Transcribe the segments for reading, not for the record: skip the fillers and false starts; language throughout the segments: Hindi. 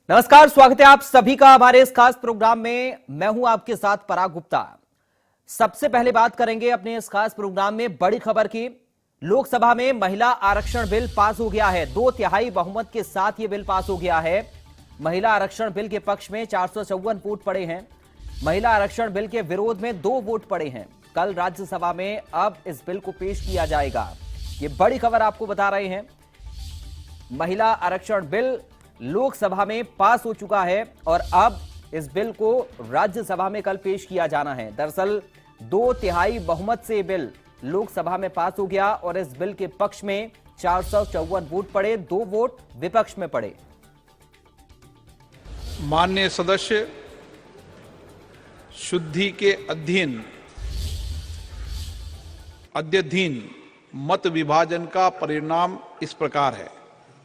नमस्कार, स्वागत है आप सभी का हमारे इस खास प्रोग्राम में। मैं हूं आपके साथ पराग गुप्ता। सबसे पहले बात करेंगे अपने इस खास प्रोग्राम में बड़ी खबर की। लोकसभा में महिला आरक्षण बिल पास हो गया है। 2/3 बहुमत के साथ यह बिल पास हो गया है। महिला आरक्षण बिल के पक्ष में 454 वोट पड़े हैं। महिला आरक्षण बिल के विरोध में 2 वोट पड़े हैं। कल राज्यसभा में अब इस बिल को पेश किया जाएगा। ये बड़ी खबर आपको बता रहे हैं। महिला आरक्षण बिल लोकसभा में पास हो चुका है और अब इस बिल को राज्यसभा में कल पेश किया जाना है। दरअसल 2/3 बहुमत से बिल लोकसभा में पास हो गया और इस बिल के पक्ष में 454 वोट पड़े, 2 वोट विपक्ष में पड़े। माननीय सदस्य, शुद्धि के अध्ययन मत विभाजन का परिणाम इस प्रकार है।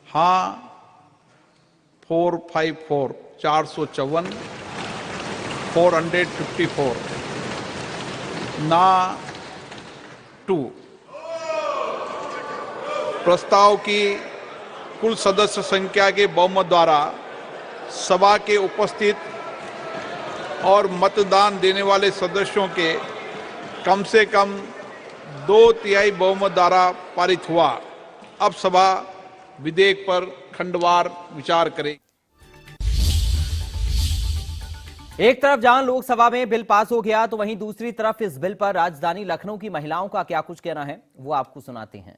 हाँ 454 454, 454, ना 2। प्रस्ताव की कुल सदस्य संख्या के बहुमत द्वारा सभा के उपस्थित और मतदान देने वाले सदस्यों के कम से कम 2/3 बहुमत द्वारा पारित हुआ। अब सभा विधेयक पर खंडवार विचार करें। एक तरफ जहां लोकसभा में बिल पास हो गया तो वहीं दूसरी तरफ इस बिल पर राजधानी लखनऊ की महिलाओं का क्या कुछ कहना है वो आपको सुनाते हैं।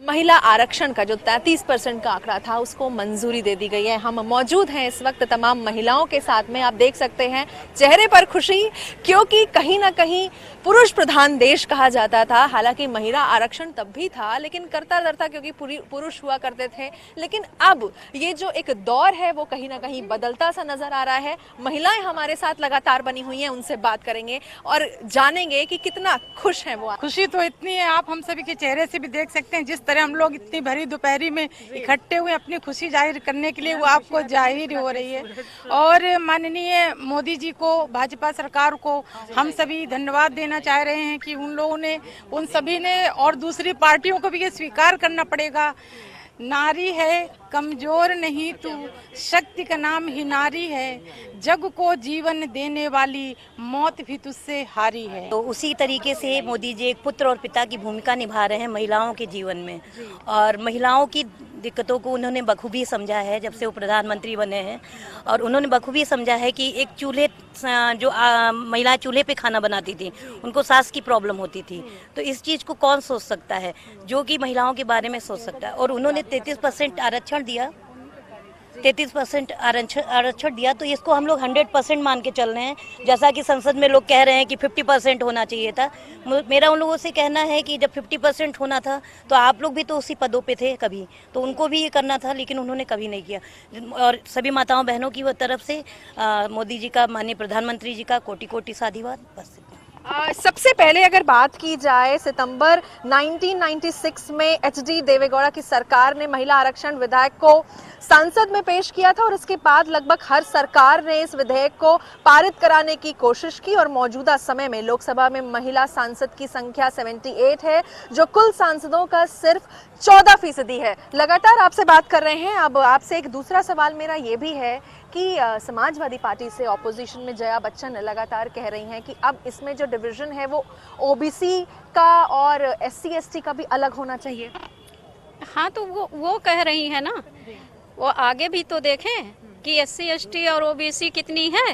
महिला आरक्षण का जो 33% का आंकड़ा था उसको मंजूरी दे दी गई है। हम मौजूद हैं इस वक्त तमाम महिलाओं के साथ में। आप देख सकते हैं चेहरे पर खुशी, क्योंकि कहीं ना कहीं पुरुष प्रधान देश कहा जाता था। हालांकि महिला आरक्षण तब भी था लेकिन करता धरता क्योंकि पुरुष हुआ करते थे। लेकिन अब ये जो एक दौर है वो कहीं ना कहीं बदलता सा नजर आ रहा है। महिलाएं हमारे साथ लगातार बनी हुई हैं, उनसे बात करेंगे और जानेंगे कि कितना खुश हैं वो। खुशी तो इतनी है, आप हम सभी के चेहरे से भी देख सकते हैं। जिस तरह हम लोग इतनी भरी दोपहरी में इकट्ठे हुए अपनी खुशी जाहिर करने के लिए, वो आपको जाहिर हो रही है। और माननीय मोदी जी को, भाजपा सरकार को हम सभी धन्यवाद देना चाह रहे हैं कि उन लोगों ने, उन सभी ने और दूसरी पार्टियों को भी ये स्वीकार करना पड़ेगा। नारी है कमजोर नहीं तू, शक्ति का नाम ही नारी है, जग को जीवन देने वाली मौत भी तुझसे हारी है। तो उसी तरीके से मोदी जी एक पुत्र और पिता की भूमिका निभा रहे हैं महिलाओं के जीवन में, और महिलाओं की दिक्कतों को उन्होंने बखूबी समझा है जब से वो प्रधानमंत्री बने हैं। और उन्होंने बखूबी समझा है कि एक चूल्हे, जो महिलाएं चूल्हे पे खाना बनाती थी, उनको सांस की प्रॉब्लम होती थी, तो इस चीज़ को कौन सोच सकता है जो कि महिलाओं के बारे में सोच सकता है। और उन्होंने 33% आरक्षण दिया, 33% आरक्षण दिया, तो इसको हम लोग 100% मान के चल रहे हैं। जैसा कि संसद में लोग कह रहे हैं कि 50% होना चाहिए था। मेरा उन लोगों से कहना है कि जब 50% होना था तो आप लोग भी तो उसी पदों पे थे कभी, तो उनको भी ये करना था, लेकिन उन्होंने कभी नहीं किया। और सभी माताओं बहनों की तरफ से मोदी जी का, माननीय प्रधानमंत्री जी का कोटि कोटि साधुवाद। बस सबसे पहले अगर बात की जाए, सितंबर 1996 में HD देवेगौड़ा की सरकार ने महिला आरक्षण विधेयक को संसद में पेश किया था और उसके बाद लगभग हर सरकार ने इस विधेयक को पारित कराने की कोशिश की। और मौजूदा समय में लोकसभा में महिला सांसद की संख्या 78 है, जो कुल सांसदों का सिर्फ 14% है। लगातार आपसे बात कर रहे हैं। अब आपसे एक दूसरा सवाल मेरा ये भी है कि समाजवादी पार्टी से ऑपोजिशन में जया बच्चन लगातार कह रही हैं कि अब इसमें जो डिवीजन है वो OBC का और SC ST का भी अलग होना चाहिए। हाँ, तो वो कह रही है ना, वो आगे भी तो देखें कि SC ST और OBC कितनी है,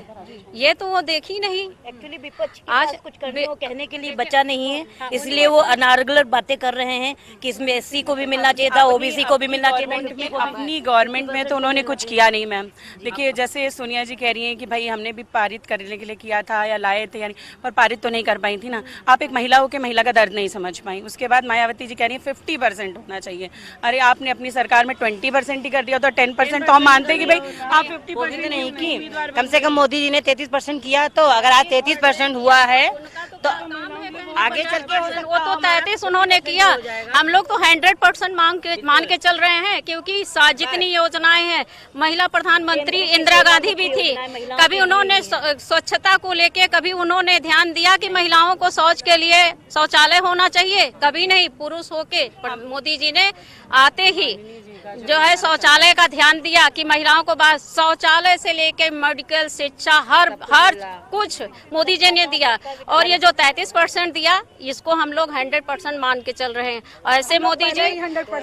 ये तो वो देखी नहीं। एक्चुअली विपक्ष आज कुछ करने को कहने के लिए बचा नहीं है, इसलिए वो अनारगलत बातें कर रहे हैं कि इसमें SC को भी मिलना चाहिए था, OBC को भी मिलना चाहिए था। अपनी गवर्नमेंट में तो उन्होंने कुछ किया नहीं मैम। देखिए, जैसे सोनिया जी कह रही हैं कि भाई हमने भी पारित करने के लिए किया था या लाए थे, यानी पर पारित तो नहीं कर पाई थी ना। आप एक महिला होकर महिला का दर्द नहीं समझ पाई। उसके बाद मायावती जी कह रही है 50% होना चाहिए। अरे आपने अपनी सरकार में 20% ही कर दिया, तो 10% तो हम मानते हैं कि भाई आप 50% नहीं की, कम से कम मोदी जी ने 33% किया। तो अगर आज 33% हुआ है तो आगे चल के हो सकता वो तो 33 उन्होंने किया, हम लोग तो 100% मान के चल रहे हैं, क्योंकि जितनी योजनाएं हैं, महिला प्रधानमंत्री इंदिरा गांधी भी थी, कभी उन्होंने स्वच्छता को लेके कभी उन्होंने ध्यान दिया कि महिलाओं को शौच के लिए शौचालय होना चाहिए? कभी नहीं। पुरुष होके मोदी जी ने आते ही जो है शौचालय का ध्यान दिया कि महिलाओं को बस शौचालय से लेके मेडिकल, शिक्षा, हर कुछ मोदी जी ने दिया। और ये जो 33% दिया, इसको हम लोग 100% मान के चल रहे हैं। ऐसे मोदी जी,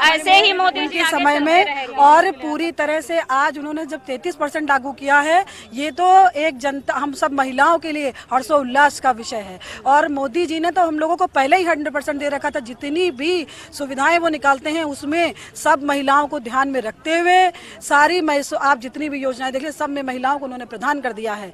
ऐसे ही मोदी जी के समय में, और पूरी तरह से आज उन्होंने जब 33% लागू किया है, ये तो एक जनता, हम सब महिलाओं के लिए हर्षोल्लास का विषय है। और मोदी जी ने तो हम लोगों को पहले ही 100% दे रखा था। जितनी भी सुविधाएं वो निकालते हैं उसमें सब महिलाओं को ध्यान में रखते हुए सारी आप जितनी भी योजनाएं देख लें, सब में महिलाओं को उन्होंने प्रदान कर दिया है।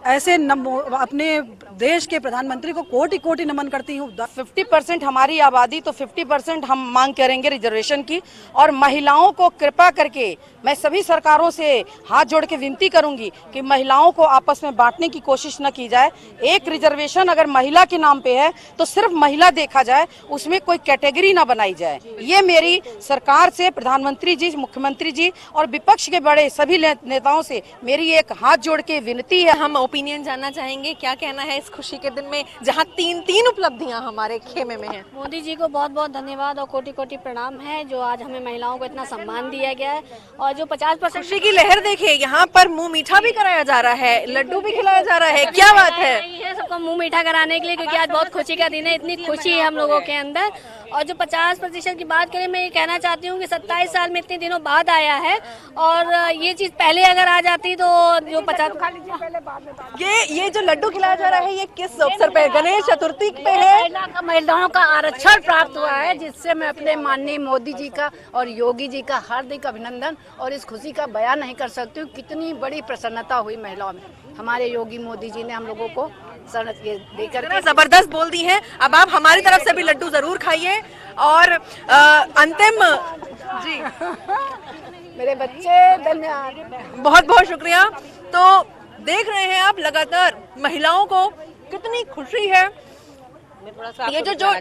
ऐसे अपने देश के प्रधानमंत्री को कोटि कोटि नमन करती हूँ। 50% हमारी आबादी, तो 50% हम मांग करेंगे रिजर्वेशन की। और महिलाओं को कृपा करके मैं सभी सरकारों से हाथ जोड़ के विनती करूंगी कि महिलाओं को आपस में बांटने की कोशिश न की जाए। एक रिजर्वेशन अगर महिला के नाम पे है तो सिर्फ महिला देखा जाए, उसमें कोई कैटेगरी ना बनाई जाए। ये मेरी सरकार से, प्रधानमंत्री जी, मुख्यमंत्री जी और विपक्ष के बड़े सभी नेताओं से मेरी एक हाथ जोड़ के विनती है। हम ओपिनियन जानना चाहेंगे, क्या कहना है इस खुशी के दिन में जहां तीन उपलब्धियां हमारे खेमे में हैं। मोदी जी को बहुत बहुत धन्यवाद और कोटि कोटि प्रणाम है, जो आज हमें महिलाओं को इतना सम्मान दिया गया है। और जो 50% खुशी की लहर देखिए, यहाँ पर मुंह मीठा भी कराया जा रहा है, लड्डू भी खिलाया जा रहा है, क्या बात है? सबको मुंह मीठा कराने के लिए, क्योंकि आज बहुत खुशी का दिन है, इतनी खुशी है हम लोगों के अंदर। और जो 50% की बात करें, मैं ये कहना चाहती हूँ कि 27 साल में इतने दिनों बाद आया है, और ये चीज पहले अगर आ जाती तो जो 50 ये जो लड्डू खिलाया जा रहा है, ये किस अवसर पे? गणेश चतुर्थी पे है। महिलाओं का आरक्षण प्राप्त हुआ है, जिससे मैं अपने माननीय मोदी जी का और योगी जी का हार्दिक अभिनंदन और इस खुशी का बयान नहीं कर सकती हूँ। कितनी बड़ी प्रसन्नता हुई महिलाओं में। हमारे योगी मोदी जी ने हम लोगों को देकर जबरदस्त बोल दी है। अब आप हमारी तरफ से भी लड्डू जरूर खाइए। और अंतिम जी, मेरे बच्चे, धन्यवाद, बहुत बहुत शुक्रिया। तो देख रहे हैं आप लगातार महिलाओं को कितनी खुशी है। ये जो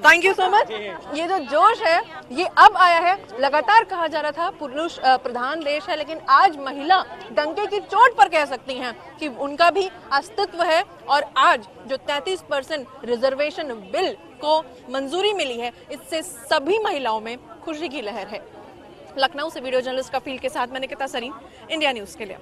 थैंक यू सो मच। ये जो जोश है ये अब आया है। लगातार कहा जा रहा था पुरुष प्रधान देश है, लेकिन आज महिला डंके की चोट पर कह सकती हैं कि उनका भी अस्तित्व है। और आज जो 33% रिजर्वेशन बिल को मंजूरी मिली है, इससे सभी महिलाओं में खुशी की लहर है। लखनऊ से वीडियो जर्नलिस्ट कफील के साथ मैं निकिता सरीन, इंडिया न्यूज के लिए।